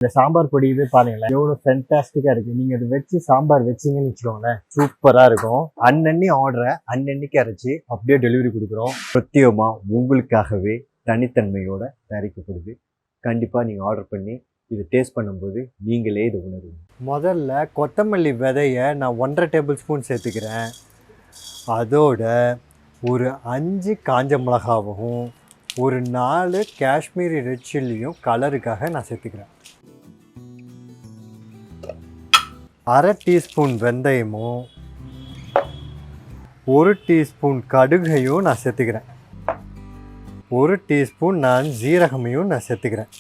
இந்த சாம்பார் பொடியுமே பாருங்களேன் எவ்வளோ ஃபென்டாஸ்டிக்காக இருக்குது. நீங்கள் அதை வச்சு சாம்பார் வச்சிங்கன்னு வச்சுக்கோங்களேன், சூப்பராக இருக்கும். அன்னன்னி ஆர்டரை அன்னன்னைக்கு அரைச்சி அப்படியே டெலிவரி கொடுக்குறோம். பிரத்யேகமாக உங்களுக்காகவே தனித்தன்மையோட தயாரிக்கப்படுது. கண்டிப்பாக நீங்கள் ஆர்டர் பண்ணி இதை டேஸ்ட் பண்ணும்போது நீங்களே இது உணருவீங்க. முதல்ல கொத்தமல்லி விதையை நான் 1.5 டேபிள் ஸ்பூன் சேர்த்துக்கிறேன். அதோட ஒரு 5 காஞ்ச மிளகாவும் ஒரு 4 காஷ்மீரி ரெட் சில்லியும் கலருக்காக நான் சேர்த்துக்கிறேன். 1/2 டீஸ்பூன் வெந்தயமும் 1 டீஸ்பூன் கடுகையும் நான் சேர்த்துக்கிறேன். 1 டீஸ்பூன் நான் ஜீரகமையும் நான் சேர்த்துக்கிறேன்.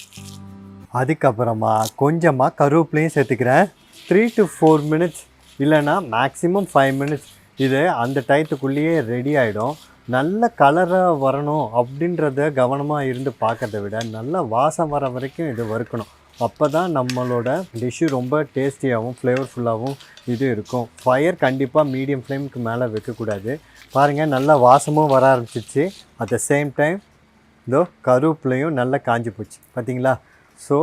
அதுக்கப்புறமா கொஞ்சமாக கருவேப்பிலையும் சேர்த்துக்கிறேன். 3 to 4 மினிட்ஸ் இல்லைன்னா மேக்ஸிமம் 5 மினிட்ஸ் இது அந்த டயத்துக்குள்ளேயே ரெடி ஆகிடும். நல்ல கலராக வரணும் அப்படின்றத கவனமாக இருந்து பார்க்கறத விட நல்ல வாசம் வர வரைக்கும் இது வறுக்கணும். அப்போ தான் நம்மளோட டிஷ்ஷு ரொம்ப டேஸ்டியாகவும் ஃப்ளேவர்ஃபுல்லாகவும் இது இருக்கும். ஃபயர் கண்டிப்பாக மீடியம் ஃப்ளேமுக்கு மேலே வைக்கக்கூடாது. பாருங்கள், நல்லா வாசமும் வர ஆரம்பிச்சிச்சு. அட் த சேம் டைம் இதோ கருவேப்பிலையும் நல்லா காஞ்சி போச்சு பார்த்தீங்களா. ஸோ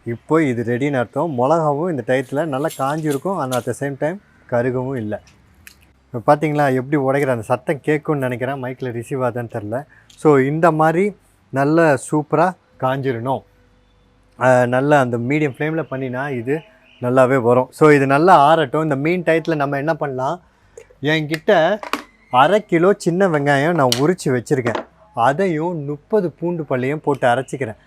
இப்போ இது ரெடின்னு அர்த்தம். மிளகாவும் இந்த டயத்தில் நல்லா காஞ்சிருக்கும், ஆனால் அட் த சேம் டைம் கருகவும் இல்லை. இப்போ பார்த்தீங்களா எப்படி உடைக்கிற அந்த சத்தம் கேட்கும்னு நினைக்கிறேன். மைக்கில் ரிசீவ் ஆகுதான்னு தெரில. ஸோ இந்த மாதிரி நல்ல சூப்பராக காஞ்சிடணும். நல்லா அந்த மீடியம் ஃப்ளேமில் பண்ணினா இது நல்லாவே வரும். ஸோ இது நல்லா ஆறட்டும். இந்த மீன் டயத்தில் நம்ம என்ன பண்ணலாம், என்கிட்ட 1/2 கிலோ சின்ன வெங்காயம் நான் உரித்து வச்சுருக்கேன். அதையும் 30 பூண்டு பல்லையும் போட்டு அரைச்சிக்கிறேன்.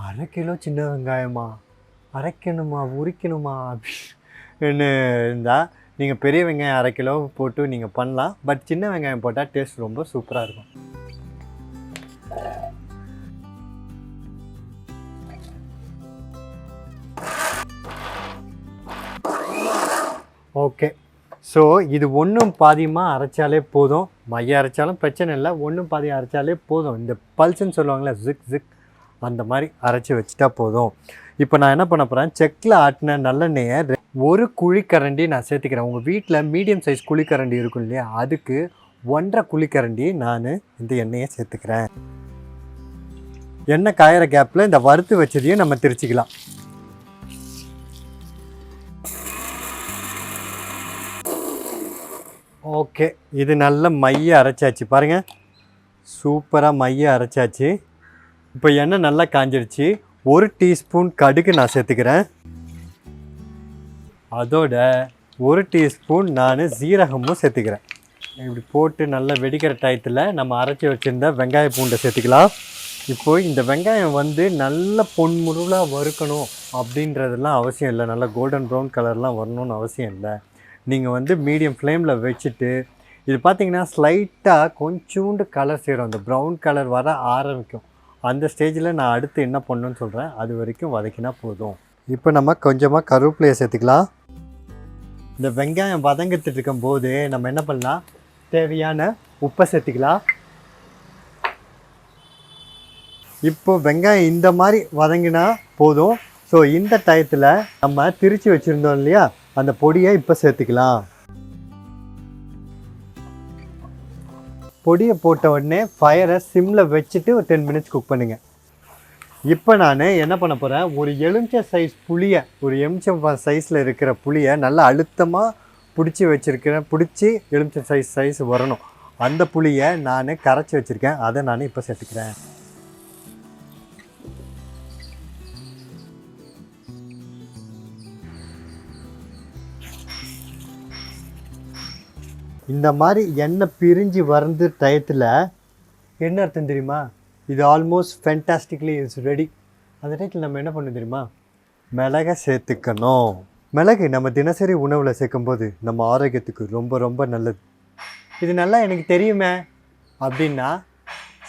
1/2 கிலோ சின்ன வெங்காயமா, அரைக்கணுமா உரிக்கணுமா அப்படின்னு இருந்தால் நீங்கள் பெரிய வெங்காயம் 1/2 கிலோ போட்டு நீங்கள் பண்ணலாம். பட் சின்ன வெங்காயம் போட்டால் டேஸ்ட் ரொம்ப சூப்பராக இருக்கும். ஓகே, ஸோ இது ஒன்றும் பாதியமாக அரைச்சாலே போதும். மைய அரைச்சாலும் பிரச்சனை இல்லை, ஒன்றும் பாதியம் அரைச்சாலே போதும். இந்த பல்ஸுன்னு சொல்லுவாங்களே, ஜிக் ஜிக் அந்த மாதிரி அரைச்சி வச்சுட்டா போதும். இப்போ நான் என்ன பண்ண போகிறேன், செக்கில் ஆட்டின நல்லெண்ணெயை 1 குழிக்கரண்டி நான் சேர்த்துக்கிறேன். உங்கள் வீட்டில் மீடியம் சைஸ் குழிக்கரண்டி இருக்கும் இல்லையா, அதுக்கு 1.5 குழிக்கரண்டி நான் இந்த எண்ணெயை சேர்த்துக்கிறேன். எண்ணெய் காயிற கேப்பில் இந்த வறுத்து வச்சதையும் நம்ம திரிச்சிக்கலாம். ஓகே, இது நல்ல மைய அரைச்சாச்சு பாருங்கள், சூப்பராக மைய அரைச்சாச்சு. இப்போ எண்ணெய் நல்லா காஞ்சிருச்சு. 1 டீஸ்பூன் கடுகு நான் சேர்த்துக்கிறேன். அதோட 1 டீஸ்பூன் நான் ஜீரகமும் சேர்த்துக்கிறேன். இப்படி போட்டு நல்லா வெடிக்கிற டயத்தில் நம்ம அரைச்சி வச்சுருந்த வெங்காய பூண்டை சேர்த்துக்கலாம். இப்போது இந்த வெங்காயம் நல்ல பொன்முருளாக வறுக்கணும் அப்படின்றதெல்லாம் அவசியம் இல்லை. நல்லா கோல்டன் ப்ரௌன் கலர்லாம் வரணும்னு அவசியம் இல்லை. நீங்கள் மீடியம் ஃப்ளேமில் வச்சுட்டு இது பார்த்திங்கன்னா ஸ்லைட்டாக கொஞ்சோண்டு கலர் சேரும், அந்த ப்ரௌன் கலர் வர ஆரம்பிக்கும். அந்த ஸ்டேஜில் நான் அடுத்து என்ன பண்ணணுன்னு சொல்கிறேன், அது வரைக்கும் வதக்கினா போதும். இப்போ நம்ம கொஞ்சமாக கருவேப்பிலையை சேர்த்துக்கலாம். இந்த வெங்காயம் வதங்கிட்டு இருக்கும்போது நம்ம என்ன பண்ணலாம், தேவையான உப்பை சேர்த்துக்கலாம். இப்போ வெங்காயம் இந்த மாதிரி வதங்கினா போதும். ஸோ இந்த டயத்தில் நம்ம திரித்து வச்சுருந்தோம் இல்லையா, அந்த பொடியை இப்போ சேர்த்துக்கலாம். பொடியை போட்ட உடனே ஃபயரை சிம்மில் வச்சுட்டு ஒரு 10 மினிட்ஸ் குக் பண்ணுங்கள். இப்போ நான் என்ன பண்ண போகிறேன், ஒரு எலுமிச்சை சைஸ் புளியை, ஒரு எலுமிச்சை சைஸில் இருக்கிற புளியை நல்லா அழுத்தமாக பிடிச்சி வச்சுருக்கிறேன். பிடிச்சி எலுமிச்சை சைஸ் வரணும். அந்த புளியை நான் கரைச்சி வச்சுருக்கேன், அதை நான் இப்போ சேர்த்துக்கிறேன். இந்த மாதிரி எண்ணெய் பிரிஞ்சு வர்றது டயத்தில் என்ன அர்த்தம் தெரியுமா, இது ஆல்மோஸ்ட் ஃபேண்டாஸ்டிக்லி இஸ் ரெடி. அந்த டயத்தில் நம்ம என்ன பண்ணணும் தெரியுமா, மிளகை சேர்த்துக்கணும். மிளகு நம்ம தினசரி உணவில் சேர்க்கும்போது நம்ம ஆரோக்கியத்துக்கு ரொம்ப ரொம்ப நல்லது. இது நல்லா எனக்கு தெரியுமே அப்படின்னா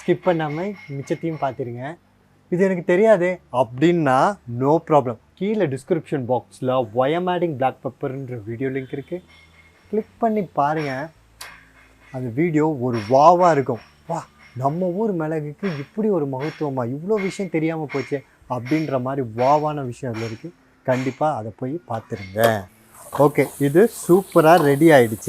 ஸ்கிப் பண்ணாமல் மிச்சத்தையும் பார்த்துருங்க. இது எனக்கு தெரியாது அப்படின்னா நோ ப்ராப்ளம். கீழே டிஸ்கிரிப்ஷன் பாக்ஸில் ஒயமேடிங் பிளாக் பெப்பர்ன்ற வீடியோ லிங்க் இருக்குது, கிளிக் பண்ணி பாருங்கள். அந்த வீடியோ ஒரு வாவாக இருக்கும். வா, நம்ம ஊர் மிளகுக்கு இப்படி ஒரு மகத்துவமாக, இவ்வளோ விஷயம் தெரியாமல் போச்சு அப்படின்ற மாதிரி வாவான விஷயம் அதில் இருக்குது. கண்டிப்பாக அதை போய் பார்த்துருங்க. ஓகே, இது சூப்பராக ரெடி ஆகிடுச்சு.